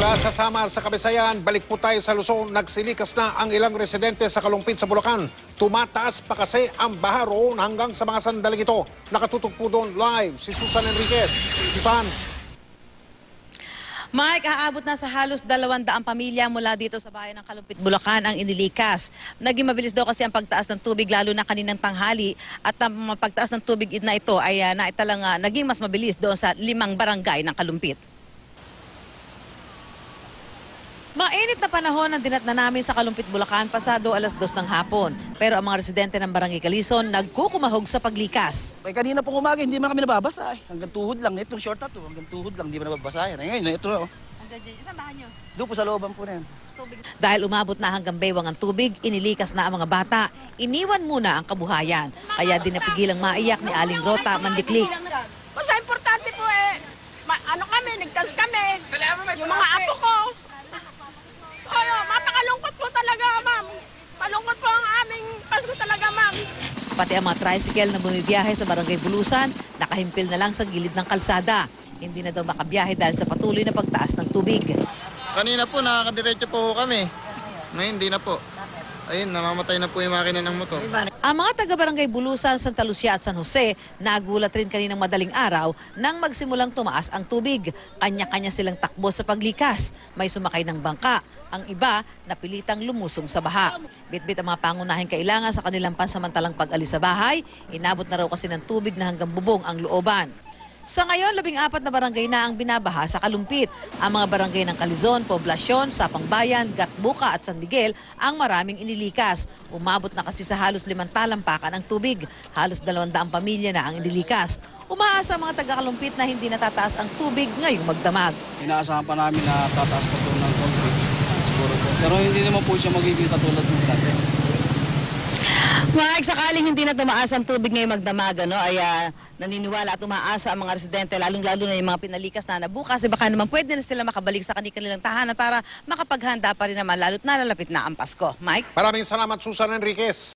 Mula sa Samar sa Kabisayan, balik po tayo sa Luzon. Nagsilikas na ang ilang residente sa Kalumpit sa Bulacan. Tumataas pa kasi ang baha roon hanggang sa mga sandaling ito. Nakatutok po doon live si Susan Enriquez. Susan. Mike, aabot na sa halos 200 pamilya mula dito sa bayan ng Kalumpit, Bulacan ang inilikas. Naging mabilis daw kasi ang pagtaas ng tubig lalo na kaninang tanghali at ang pagtaas ng tubig na ito ay naging mas mabilis doon sa 5 barangay ng Kalumpit. Mainit na panahon ang dinatna namin sa Kalumpit, Bulacan pasado 2:00 ng hapon. Pero ang mga residente ng Barangay Calison nagkukumahog sa paglikas. Kanina pong umaga, hindi man kami nababasa. Hanggang tuhod lang. Itong short na to, hanggang tuhod lang, hindi man nababasa. Ngayon, ito na. Hanggang dyan, saan bahan nyo? Doon po sa looban po na yan. Dahil umabot na hanggang baywang ang tubig, inilikas na ang mga bata. Iniwan muna ang kabuhayan. Kaya din napigilang maiyak ni Aling Rota Mandiklik. Basta importante po nagtas kami. Yung mga apo ko. Mapakalungkot po talaga, ma'am. Palungkot po ang aming Pasko talaga, ma'am. Pati ang mga tricycle na bumibiyahe sa Barangay Bulusan, nakahimpil na lang sa gilid ng kalsada. Hindi na daw makabiyahe dahil sa patuloy na pagtaas ng tubig. Kanina po, nakakadiretso po kami. Ngayon, hindi na po. Ayun, namamatay na po yung makina ng motor. Ang mga taga-Barangay Bulusan, Santa Lucia at San Jose, nagulat rin kaninang madaling araw nang magsimulang tumaas ang tubig. Kanya-kanya silang takbo sa paglikas. May sumakay ng bangka. Ang iba, napilitang lumusong sa baha. Bitbit ang mga pangunahing kailangan sa kanilang pansamantalang pag-alis sa bahay. Inabot na raw kasi ng tubig na hanggang bubong ang looban. Sa ngayon, 14 na barangay na ang binabaha sa Kalumpit. Ang mga barangay ng Calizon, Poblacion, Sapang Bayan, Gatbuka at San Miguel ang maraming inilikas. Umabot na kasi sa halos 5 talampakan ang tubig. Halos 200 pamilya na ang inilikas. Umaasa ang mga taga-Kalumpit na hindi natataas ang tubig ngayong magdamag. Inaasahan pa namin na tataas pa ito ng konti. Siguro po. Pero hindi naman po siya magiging katulad ng dati. Mike, sakaling hindi na tumaas ang tubig ngayong magdamag, ay naniniwala at umaasa ang mga residente, lalong-lalo na yung mga pinalikas na bukas, baka naman pwede na sila makabalik sa kanilang tahanan para makapaghanda pa rin naman, lalo't nalalapit na ang Pasko. Mike? Maraming salamat, Susan Enriquez.